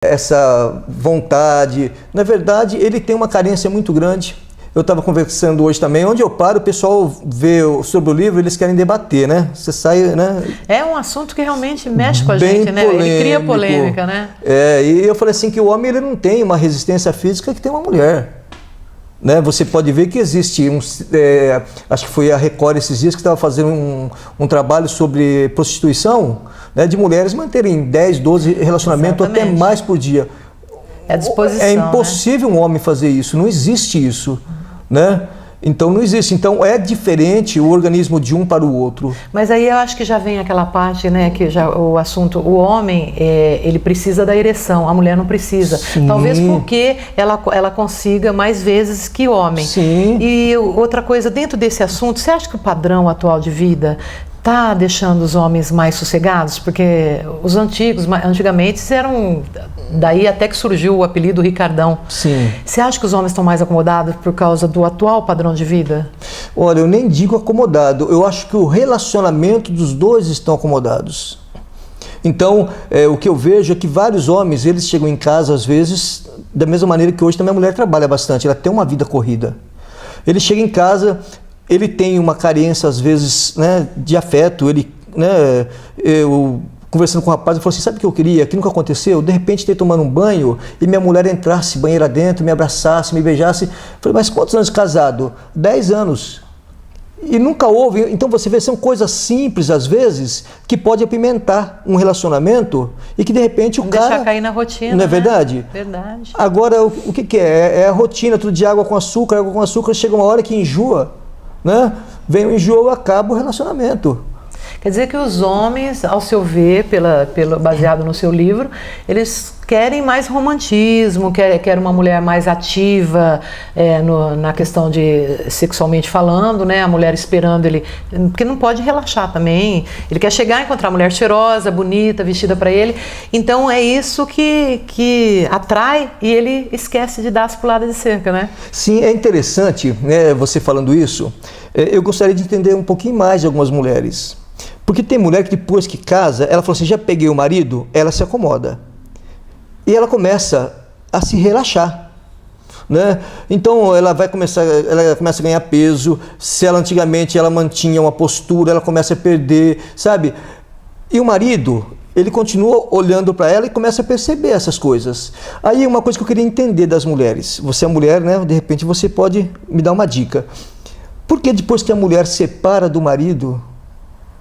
essa vontade. Na verdade, ele tem uma carência muito grande. Eu estava conversando hoje também, onde eu paro, o pessoal vê sobre o livro, eles querem debater, né? Você sai, né? É um assunto que realmente mexe com a Bem gente, né? polêmico. Ele cria polêmica, né? E eu falei assim que o homem ele não tem uma resistência física que tem uma mulher. Né? Você pode ver que existe, acho que foi a Record esses dias que estava fazendo um trabalho sobre prostituição, né? De mulheres manterem 10, 12 relacionamentos até mais por dia. É disposição, é impossível, né? Um homem fazer isso, não existe isso, né? Então não existe, então é diferente o organismo de um para o outro. Mas aí eu acho que já vem aquela parte, né, que já o assunto, o homem, ele precisa da ereção, a mulher não precisa. Sim. Talvez porque ela consiga mais vezes que o homem. Sim. E outra coisa, dentro desse assunto, você acha que o padrão atual de vida está deixando os homens mais sossegados? Porque os antigamente eram, daí até que surgiu o apelido Ricardão. Sim. Você acha que os homens estão mais acomodados por causa do atual padrão de vida? Olha, eu nem digo acomodado, eu acho que o relacionamento dos dois estão acomodados. Então, o que eu vejo é que vários homens, eles chegam em casa às vezes, da mesma maneira que hoje também a mulher trabalha bastante, ela tem uma vida corrida. Ele chega em casa, ele tem uma carência, às vezes, né, de afeto. Eu conversando com o rapaz, eu falei assim, sabe o que eu queria? Que nunca aconteceu? De repente, ter tomando um banho e minha mulher entrasse banheira dentro, me abraçasse, me beijasse. Eu falei, mas quantos anos de casado? 10 anos. E nunca houve. Então, você vê, são coisas simples, às vezes, que pode apimentar um relacionamento e que, de repente, o cara... Deixar cair na rotina, não é né? verdade? Verdade. Agora, o que é? É a rotina, tudo de água com açúcar, chega uma hora que enjoa, né? Vem o enjoo, acaba o relacionamento. Quer dizer que os homens, ao seu ver, baseado no seu livro, eles querem mais romantismo, querem uma mulher mais ativa na questão de sexualmente falando, né? A mulher esperando ele, porque não pode relaxar também. Ele quer chegar e encontrar a mulher cheirosa, bonita, vestida para ele. Então é isso que atrai e ele esquece de dar as puladas de cerca, né? Sim, é interessante, né, você falando isso. Eu gostaria de entender um pouquinho mais de algumas mulheres. Porque tem mulher que depois que casa, ela fala assim, já peguei o marido, ela se acomoda. E ela começa a se relaxar, né? Então ela começa a ganhar peso. Se ela antigamente ela mantinha uma postura, ela começa a perder, sabe? E o marido, ele continua olhando para ela e começa a perceber essas coisas. Aí uma coisa que eu queria entender das mulheres. Você é mulher, né? De repente você pode me dar uma dica. Por que depois que a mulher separa do marido,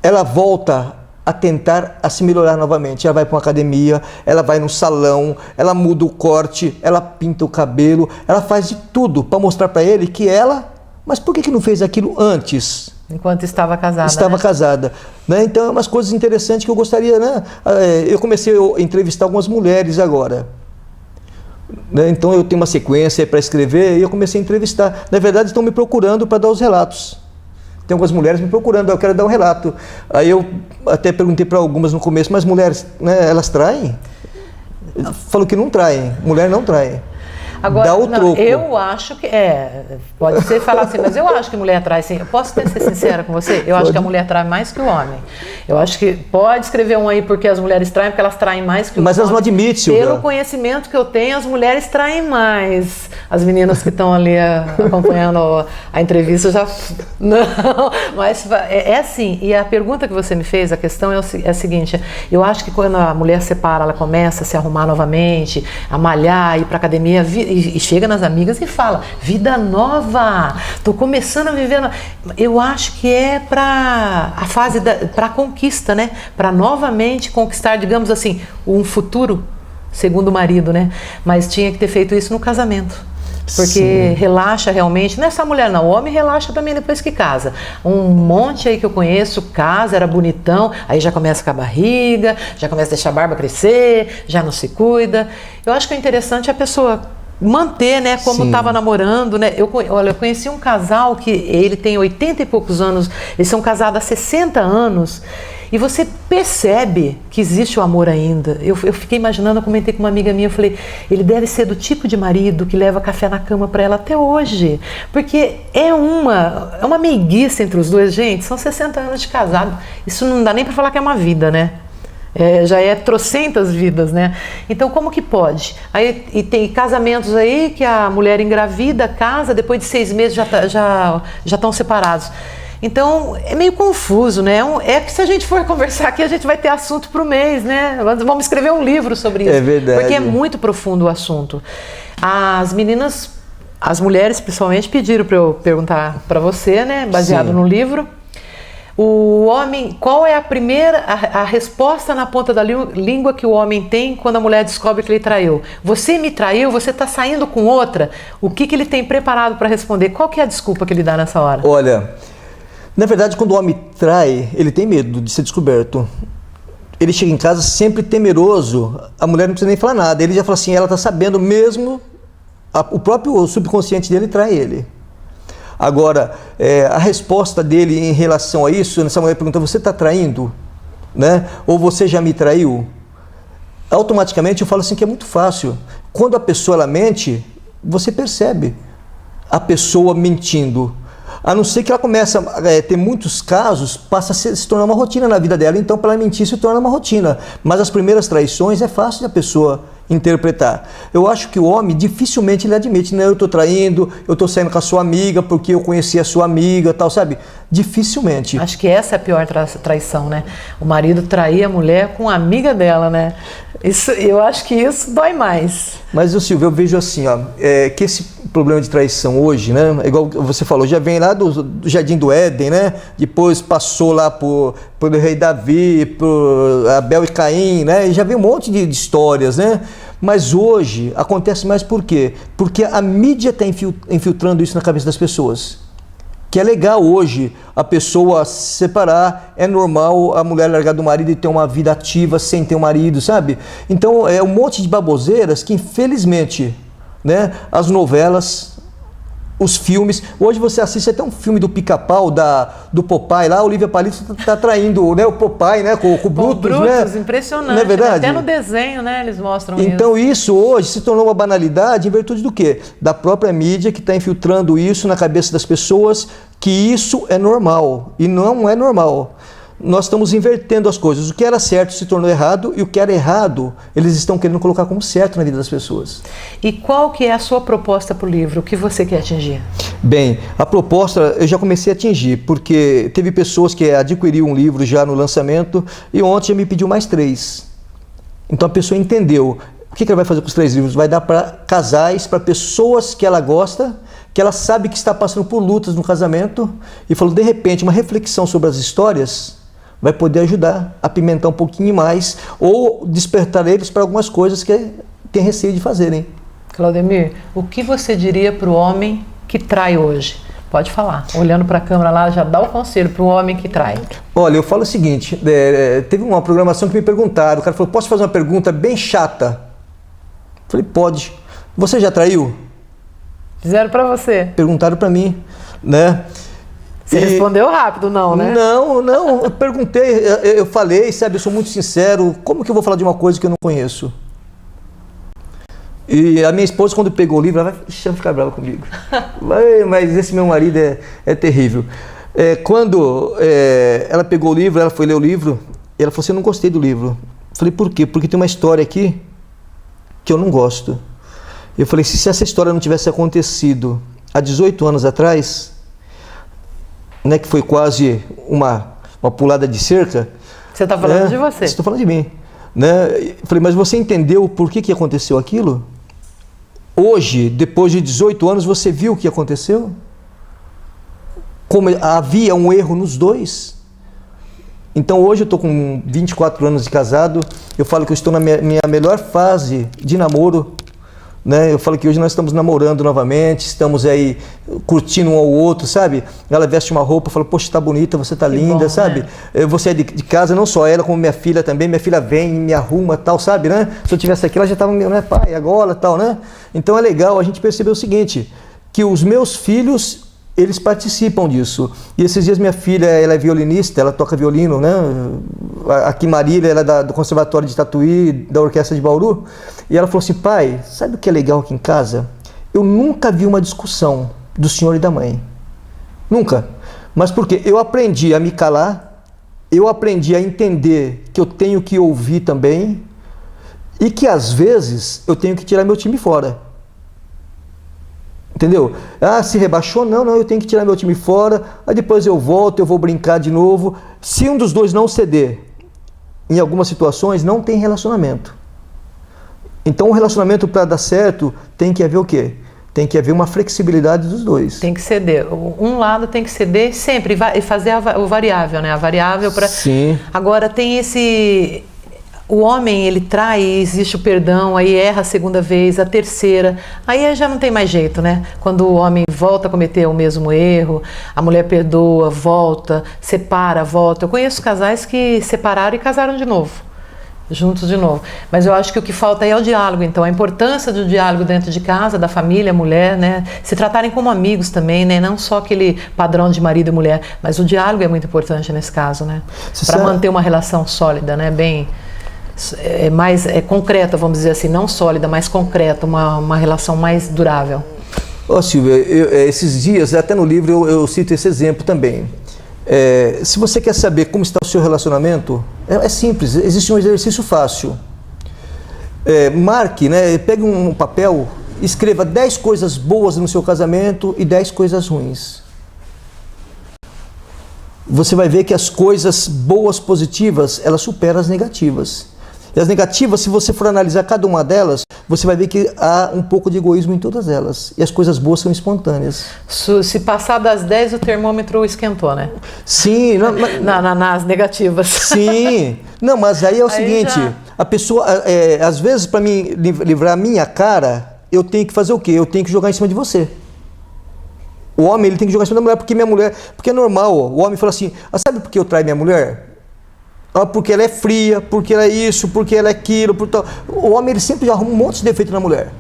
ela volta a tentar a se melhorar novamente? Ela vai para uma academia, ela vai no salão, ela muda o corte, ela pinta o cabelo, ela faz de tudo para mostrar para ele que ela... Mas por que não fez aquilo antes? Enquanto estava casada. Estava né? casada. Né? Então, é umas coisas interessantes que eu gostaria... Né? Eu comecei a entrevistar algumas mulheres agora. Né? Então, eu tenho uma sequência para escrever e eu comecei a entrevistar. Na verdade, estão me procurando para dar os relatos. Tem algumas mulheres me procurando, eu quero dar um relato. Aí eu até perguntei para algumas no começo, mas mulheres, né, elas traem? Falou que não traem, mulher não trai. Agora, dá o troco. Eu acho que... pode ser falar assim, mas eu acho que mulher trai sim. Eu posso ser sincera com você? Eu acho que a mulher trai mais que o homem. Eu acho que pode escrever um aí porque as mulheres traem, porque elas traem mais que o homem. Mas elas não admitem, Silvia. Pelo conhecimento que eu tenho, as mulheres traem mais. As meninas que estão ali acompanhando a entrevista já... Não, mas é assim. E a pergunta que você me fez, a questão é a seguinte. Eu acho que quando a mulher separa, ela começa a se arrumar novamente, a malhar, ir para academia... E chega nas amigas e fala, vida nova, tô começando a viver. Eu acho que é para a fase para a conquista, né? Para novamente conquistar, digamos assim, um futuro, segundo o marido, né? Mas tinha que ter feito isso no casamento. Porque Sim. Relaxa realmente, não é só mulher não, o homem relaxa também depois que casa. Um monte aí que eu conheço, casa, era bonitão, aí já começa com a barriga, já começa a deixar a barba crescer, já não se cuida. Eu acho que o interessante é a pessoa manter, né, como estava namorando, né? Eu conheci um casal que ele tem 80 e poucos anos, eles são casados há 60 anos e você percebe que existe o amor ainda. Eu fiquei imaginando, eu comentei com uma amiga minha, eu falei, ele deve ser do tipo de marido que leva café na cama para ela até hoje, porque é uma meiguice entre os dois, gente, são 60 anos de casado, isso não dá nem para falar que é uma vida, né? Já é trocentas vidas, né? Então, como que pode? Aí, e tem casamentos aí que a mulher engravida, casa, depois de 6 meses já estão separados. Então, é meio confuso, né? É que se a gente for conversar aqui, a gente vai ter assunto para o mês, né? Vamos escrever um livro sobre isso. É verdade. Porque é muito profundo o assunto. As meninas, as mulheres principalmente, pediram para eu perguntar para você, né? Baseado Sim. no livro. O homem, qual é a resposta na ponta da língua que o homem tem quando a mulher descobre que ele traiu? Você me traiu, você está saindo com outra? O que ele tem preparado para responder? Qual que é a desculpa que ele dá nessa hora? Olha, na verdade, quando o homem trai, ele tem medo de ser descoberto. Ele chega em casa sempre temeroso, a mulher não precisa nem falar nada. Ele já fala assim, ela está sabendo mesmo, o próprio subconsciente dele trai ele. Agora, a resposta dele em relação a isso, essa mulher pergunta, você está traindo? Né? Ou você já me traiu? Automaticamente eu falo assim que é muito fácil. Quando a pessoa ela mente, você percebe a pessoa mentindo. A não ser que ela comece a ter muitos casos, passa a se tornar uma rotina na vida dela. Então, para ela mentir, se torna uma rotina. Mas as primeiras traições é fácil da pessoa interpretar. Eu acho que o homem dificilmente ele admite, né? Eu estou traindo, eu estou saindo com a sua amiga porque eu conheci a sua amiga, tal, sabe? Dificilmente. Acho que essa é a pior traição, né? O marido trair a mulher com a amiga dela, né? Isso, eu acho que isso dói mais. Mas, Silvio, eu vejo assim, ó, que esse problema de traição hoje, né? Igual você falou, já vem lá do Jardim do Éden, né? Depois passou lá por rei Davi, por Abel e Caim, né? E já vem um monte de histórias, né? Mas hoje acontece mais por quê? Porque a mídia está infiltrando isso na cabeça das pessoas. Que é legal hoje a pessoa se separar, é normal a mulher largar do marido e ter uma vida ativa sem ter um marido, sabe? Então é um monte de baboseiras que infelizmente, né, as novelas, os filmes, hoje você assiste até um filme do Pica-Pau, do Popeye lá, a Olivia Palito está traindo, né, o Popeye, né, com o Brutus, né? Impressionante, não é verdade? Até no desenho, né, eles mostram isso. Então isso hoje se tornou uma banalidade em virtude do quê? Da própria mídia que está infiltrando isso na cabeça das pessoas, que isso é normal, e não é normal. Nós estamos invertendo as coisas. O que era certo se tornou errado e o que era errado, eles estão querendo colocar como certo na vida das pessoas. E qual que é a sua proposta para o livro? O que você quer atingir? Bem, a proposta eu já comecei a atingir, porque teve pessoas que adquiriram um livro já no lançamento e ontem me pediu mais 3. Então a pessoa entendeu. O que ela vai fazer com os 3 livros? Vai dar para casais, para pessoas que ela gosta, que ela sabe que está passando por lutas no casamento e falou, de repente, uma reflexão sobre as histórias vai poder ajudar a apimentar um pouquinho mais ou despertar eles para algumas coisas que tem receio de fazerem. Claudemir, o que você diria para o homem que trai hoje? Pode falar. Olhando para a câmera lá, já dá o conselho para o homem que trai. Olha, eu falo o seguinte, teve uma programação que me perguntaram, o cara falou, posso fazer uma pergunta bem chata? Eu falei, pode. Você já traiu? Fizeram para você? Perguntaram para mim, né? Você respondeu rápido, não, né? Não, eu perguntei, eu falei, sabe, eu sou muito sincero, como que eu vou falar de uma coisa que eu não conheço? E a minha esposa, quando pegou o livro, ela vai ficar brava comigo. Mas esse meu marido é terrível. Quando ela pegou o livro, ela foi ler o livro, e ela falou assim, eu não gostei do livro. Eu falei, por quê? Porque tem uma história aqui que eu não gosto. Eu falei, se essa história não tivesse acontecido há 18 anos atrás, né, que foi quase uma pulada de cerca. Você está falando de você. Estou falando de mim. Né? Eu falei, mas você entendeu por que aconteceu aquilo? Hoje, depois de 18 anos, você viu o que aconteceu? Como havia um erro nos dois? Então hoje eu estou com 24 anos de casado, eu falo que eu estou na minha melhor fase de namoro, né? Eu falo que hoje nós estamos namorando novamente, estamos aí curtindo um ao outro, sabe? Ela veste uma roupa, eu falo, poxa, tá bonita, você tá linda, bom, sabe? Né? Você é de casa, não só ela, como minha filha também, minha filha vem, me arruma, tal, sabe, né? Se eu tivesse aqui, ela já tava, né, pai, agora, tal, né? Então é legal a gente perceber o seguinte, que os meus filhos, eles participam disso. E esses dias minha filha, ela é violinista, ela toca violino, né? Aqui em Marília, ela é do Conservatório de Tatuí, da Orquestra de Bauru. E ela falou assim, pai, sabe o que é legal aqui em casa? Eu nunca vi uma discussão do senhor e da mãe. Nunca. Mas por quê? Eu aprendi a me calar eu aprendi a entender que eu tenho que ouvir também e que às vezes eu tenho que tirar meu time fora. Entendeu? Ah, se rebaixou? Não, eu tenho que tirar meu time fora, aí depois eu volto, eu vou brincar de novo. Se um dos dois não ceder, em algumas situações, não tem relacionamento. Então o relacionamento, para dar certo, tem que haver o quê? Tem que haver uma flexibilidade dos dois. Tem que ceder. Um lado tem que ceder sempre e fazer o variável, né? A variável para... Sim. Agora tem esse... O homem, ele trai, existe o perdão, aí erra a segunda vez, a terceira, aí já não tem mais jeito, né? Quando o homem volta a cometer o mesmo erro, a mulher perdoa, volta, separa, volta. Eu conheço casais que separaram e casaram de novo, juntos de novo. Mas eu acho que o que falta aí é o diálogo, então, a importância do diálogo dentro de casa, da família, mulher, né? Se tratarem como amigos também, né? Não só aquele padrão de marido e mulher, mas o diálogo é muito importante nesse caso, né? Para manter uma relação sólida, né? Bem... mais concreta, vamos dizer assim, não sólida, mas concreta, uma relação mais durável. Silvia, esses dias, até no livro eu cito esse exemplo também. Se você quer saber como está o seu relacionamento, é simples, existe um exercício fácil. Marque, né, pegue um papel, escreva 10 coisas boas no seu casamento e 10 coisas ruins. Você vai ver que as coisas boas, positivas, elas superam as negativas. E as negativas, se você for analisar cada uma delas, você vai ver que há um pouco de egoísmo em todas elas. E as coisas boas são espontâneas. Se passar das 10, o termômetro esquentou, né? Sim. Nas negativas. Sim. Não, mas aí é o seguinte, a pessoa, às vezes, para mim livrar a minha cara, eu tenho que fazer o quê? Eu tenho que jogar em cima de você. O homem, ele tem que jogar em cima da mulher, porque é normal. O homem fala assim, sabe por que eu traio minha mulher? Porque ela é fria, porque ela é isso, porque ela é aquilo, por tal. O homem, ele sempre arruma um monte de defeito na mulher.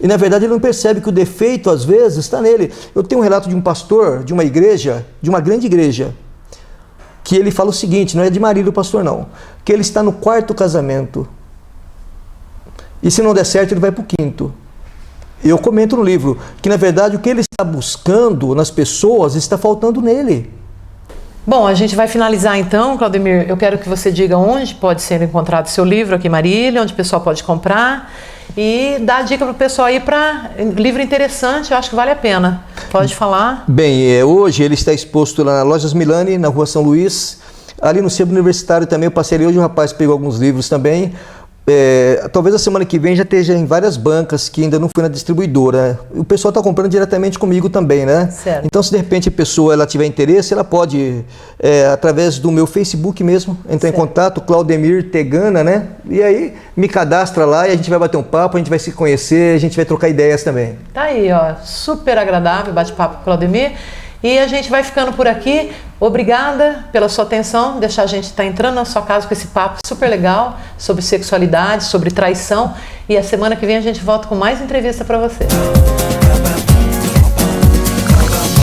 E na verdade ele não percebe que o defeito, às vezes, está nele. Eu tenho um relato de um pastor, de uma igreja, de uma grande igreja, que ele fala o seguinte, não é de marido o pastor não, que ele está no 4º casamento. E se não der certo, ele vai para o 5º. Eu comento no livro que, na verdade, o que ele está buscando nas pessoas está faltando nele. Bom, a gente vai finalizar então, Claudemir. Eu quero que você diga onde pode ser encontrado seu livro aqui em Marília, onde o pessoal pode comprar e dá a dica para o pessoal aí para livro interessante, eu acho que vale a pena. Pode falar? Bem, hoje ele está exposto lá na Lojas Milani, na Rua São Luís. Ali no Centro Universitário também, eu passei ali hoje, o rapaz pegou alguns livros também. Talvez a semana que vem já esteja em várias bancas que ainda não foi na distribuidora. O pessoal está comprando diretamente comigo também, né? Certo. Então, se de repente a pessoa ela tiver interesse, ela pode, através do meu Facebook mesmo, entrar em contato, Claudemir Tegana, né? E aí me cadastra lá e a gente vai bater um papo, a gente vai se conhecer, a gente vai trocar ideias também. Tá aí, ó, super agradável, bate-papo com o Claudemir. E a gente vai ficando por aqui. Obrigada pela sua atenção, deixar a gente estar entrando na sua casa com esse papo super legal sobre sexualidade, sobre traição. E a semana que vem a gente volta com mais entrevista para você.